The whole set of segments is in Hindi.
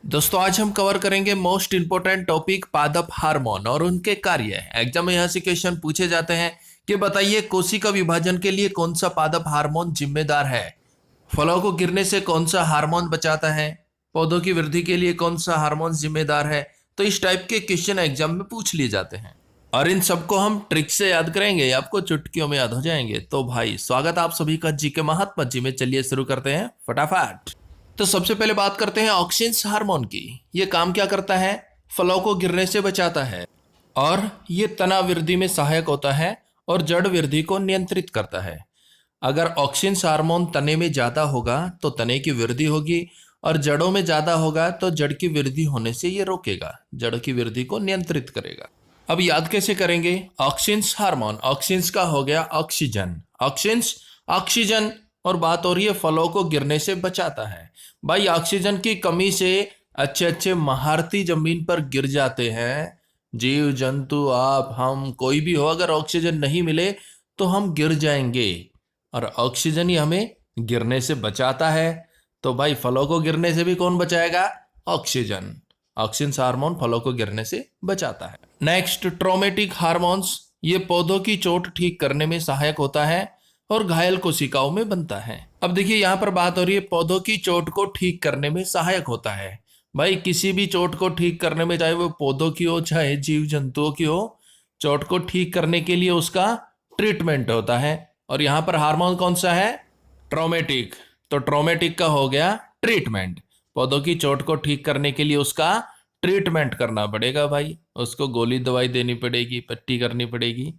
दोस्तों आज हम कवर करेंगे मोस्ट इंपोर्टेंट टॉपिक पादप हार्मोन और उनके कार्य। एग्जाम में यहाँ से क्वेश्चन पूछे जाते हैं कि बताइए कोशिका विभाजन के लिए कौन सा पादप हार्मोन जिम्मेदार है। फलों को गिरने से कौन सा हार्मोन बचाता है। पौधों की वृद्धि के लिए कौन सा हार्मोन जिम्मेदार है। तो इस टाइप के क्वेश्चन एग्जाम में पूछ लिए जाते हैं और इन सबको हम ट्रिक से याद करेंगे, आपको चुटकियों में याद हो जाएंगे। तो भाई स्वागत आप सभी का जी के महात्मा जी में। चलिए शुरू करते हैं फटाफट। तो सबसे पहले बात करते हैं ऑक्सिन हार्मोन की। ये काम क्या करता है? फलों को गिरने से बचाता है और ये तना वृद्धि में सहायक होता है और जड़ वृद्धि को नियंत्रित करता है। अगर ऑक्सिन हार्मोन तने में ज्यादा होगा तो तने की वृद्धि होगी और जड़ों में ज्यादा होगा तो जड़ की वृद्धि होने से ये रोकेगा, जड़ की वृद्धि को नियंत्रित करेगा। अब याद कैसे करेंगे? ऑक्सिन हार्मोन, ऑक्सिन का हो गया ऑक्सीजन, ऑक्सिन ऑक्सीजन, और बात हो रही है फलों को गिरने से बचाता है। भाई ऑक्सीजन की कमी से अच्छे अच्छे महारथी जमीन पर गिर जाते हैं। जीव जंतु, आप हम कोई भी हो, अगर ऑक्सीजन नहीं मिले तो हम गिर जाएंगे और ऑक्सीजन ही हमें गिरने से बचाता है। तो भाई फलों को गिरने से भी कौन बचाएगा? ऑक्सीजन। ऑक्सीजन हार्मोन फलों को गिरने से बचाता है। नेक्स्ट ट्रोमेटिक हार्मोन्स, ये पौधों की चोट ठीक करने में सहायक होता है और घायल कोशिकाओं में बनता है। अब देखिए यहाँ पर बात हो रही है पौधों की चोट को ठीक करने में सहायक होता है। भाई किसी भी चोट को ठीक करने में, चाहे वो पौधों की हो चाहे जीव जंतुओं की हो, चोट को ठीक करने के लिए उसका ट्रीटमेंट होता है। और यहाँ पर हार्मोन कौन सा है? ट्रोमेटिक। तो ट्रोमेटिक का हो गया ट्रीटमेंट। पौधों की चोट को ठीक करने के लिए उसका ट्रीटमेंट करना पड़ेगा भाई, उसको गोली दवाई देनी पड़ेगी, पट्टी करनी पड़ेगी।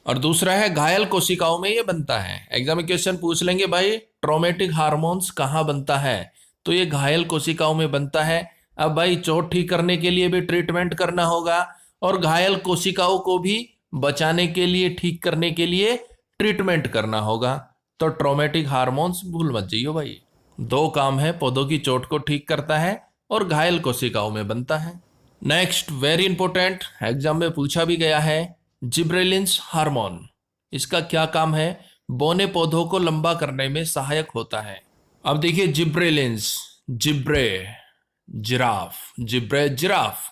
और दूसरा है घायल कोशिकाओं में ये बनता है। एग्जाम में क्वेश्चन पूछ लेंगे भाई ट्रोमेटिक हार्मोन्स कहाँ बनता है, तो ये घायल कोशिकाओं में बनता है। अब भाई चोट ठीक करने के लिए भी ट्रीटमेंट करना होगा और घायल कोशिकाओं को भी बचाने के लिए, ठीक करने के लिए ट्रीटमेंट करना होगा। तो ट्रोमेटिक हार्मोन्स भूल मत जाइयो भाई। दो काम है, पौधों की चोट को ठीक करता है और घायल कोशिकाओं में बनता है। नेक्स्ट वेरी इंपॉर्टेंट, एग्जाम में पूछा भी गया है, जिब्रेलिन्स हार्मोन। इसका क्या काम है? बौने पौधों को लंबा करने में सहायक होता है। अब देखिए जिब्रेलिन्स, जिब्रे जिराफ, जिब्रे जिराफ।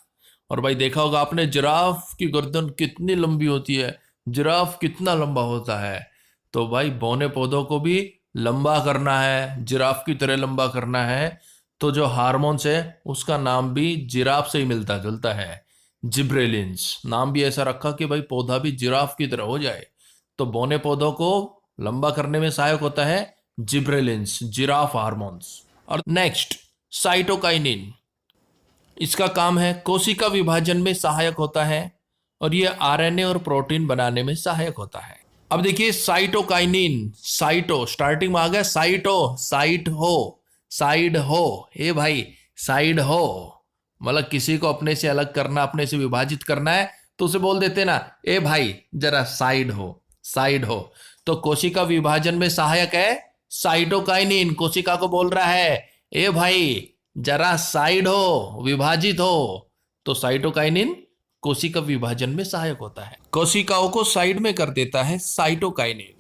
और भाई देखा होगा आपने जिराफ की गर्दन कितनी लंबी होती है, जिराफ कितना लंबा होता है। तो भाई बौने पौधों को भी लंबा करना है, जिराफ की तरह लंबा करना है। तो जो हार्मोन्स है उसका नाम भी जिराफ से ही मिलता जुलता है, जिब्रेलिन्स। नाम भी ऐसा रखा कि भाई पौधा भी जिराफ की तरह हो जाए। तो बौने पौधों को लंबा करने में सहायक होता है जिब्रेलिन्स, जिराफ हार्मोन्स। और नेक्स्ट साइटोकाइनिन, इसका काम है कोशिका विभाजन में सहायक होता है और ये आरएनए और प्रोटीन बनाने में सहायक होता है। अब देखिए साइटोकाइनिन, साइटो स्टार्टिंग में आ गया, साइटो साइट हो, साइड हो, ए भाई साइड हो, मतलब किसी को अपने से अलग करना, अपने से विभाजित करना है तो उसे बोल देते ना, ए भाई जरा साइड हो, साइड हो। तो कोशिका विभाजन में सहायक है साइटोकाइनिन, कोशिका को बोल रहा है ए भाई जरा साइड हो, विभाजित हो। तो साइटोकाइनिन कोशिका विभाजन में सहायक होता है, कोशिकाओं को साइड में कर देता है साइटोकाइनिन।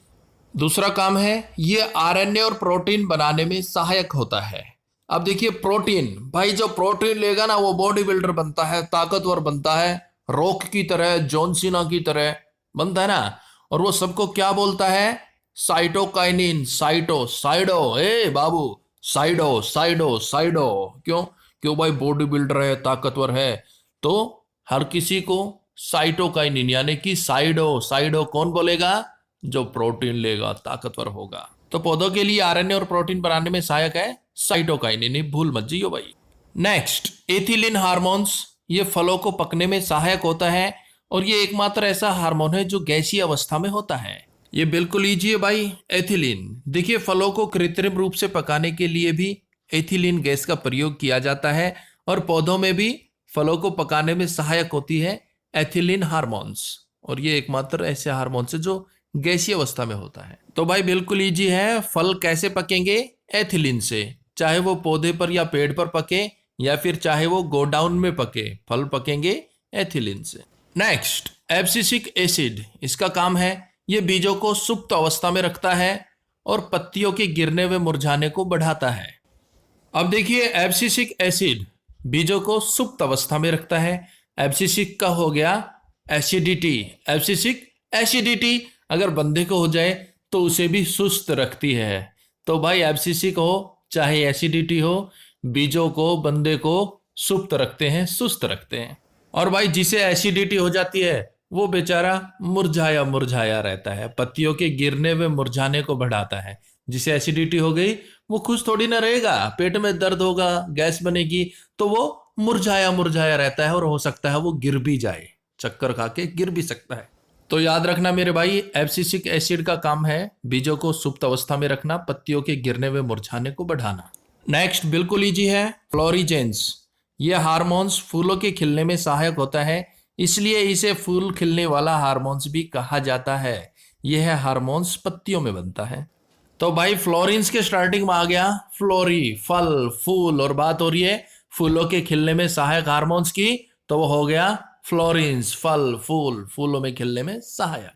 दूसरा काम है ये आरएनए और प्रोटीन बनाने में सहायक होता है। अब देखिए प्रोटीन, भाई जो प्रोटीन लेगा ना वो बॉडी बिल्डर बनता है, ताकतवर बनता है, रॉक की तरह, जॉन सीना की तरह बनता है ना। और वो सबको क्या बोलता है? साइटोकाइनिन, साइटो साइडो, ए बाबू साइडो साइडो साइडो। क्यों? क्यों भाई बॉडी बिल्डर है, ताकतवर है, तो हर किसी को साइटोकाइनिन यानी कि साइडो साइडो कौन बोलेगा? जो प्रोटीन लेगा, ताकतवर होगा। तो पौधों के लिए आरएनए और प्रोटीन बनाने में सहायक है साइटोकाइनिन, भूल मत जाइयो भाई। नेक्स्ट एथिलीन हार्मोन्स, ये फलों को पकने में सहायक होता है और ये एकमात्र ऐसा हार्मोन है जो गैसीय अवस्था में होता है। ये बिल्कुल इजी है भाई, एथिलीन। देखिए फलों को कृत्रिम रूप से पकाने के लिए भी एथिलीन गैस का प्रयोग किया जाता है और पौधों में भी फलों को पकाने में सहायक होती है एथिलीन हार्मोन्स। और ये एकमात्र ऐसे हार्मोन्स है जो गैसीय अवस्था में होता है। तो भाई बिल्कुल इजी है, फल कैसे पकेंगे? एथिलीन से, चाहे वो पौधे पर या पेड़ पर पके या फिर चाहे वो गोडाउन में पके, फल पकेंगे एथिलीन से। नेक्स्ट एब्सिसिक एसिड, इसका काम है ये बीजों को सुप्त अवस्था में रखता है और पत्तियों के गिरने व मुरझाने को बढ़ाता है। अब देखिए एब्सिसिक एसिड बीजों को सुप्त अवस्था में रखता है। एब्सिसिक का हो गया एसिडिटी, एब्सिसिक एसिडिटी अगर बंदे को हो जाए तो उसे भी सुस्त रखती है। तो भाई एब्सिसिक हो चाहे एसिडिटी हो, बीजों को बंदे को सुप्त रखते हैं, सुस्त रखते हैं। और भाई जिसे एसिडिटी हो जाती है वो बेचारा मुरझाया मुरझाया रहता है, पत्तियों के गिरने व मुरझाने को बढ़ाता है। जिसे एसिडिटी हो गई वो खुश थोड़ी ना रहेगा, पेट में दर्द होगा, गैस बनेगी, तो वो मुरझाया मुरझाया रहता है और हो सकता है वो गिर भी जाए, चक्कर खा के गिर भी सकता है। तो याद रखना मेरे भाई, एब्सिसिक एसिड का काम है बीजों को सुप्त अवस्था में रखना, पत्तियों के गिरने व मुरझाने को बढ़ाना। नेक्स्ट बिल्कुल इजी है, फ्लोरिजेंस। ये हार्मोन्स फूलों के खिलने में सहायक होता है, इसलिए इसे फूल खिलने वाला हार्मोन्स भी कहा जाता है। यह हार्मोन्स पत्तियों में बनता है। तो भाई फ्लोरिन्स के स्टार्टिंग में आ गया फ्लोरी, फल फूल, और बात हो रही है फूलों के खिलने में सहायक हार्मोन्स की, तो वो हो गया फ्लोरिन्स, फल फूल, फूलों में खिलने में सहायक।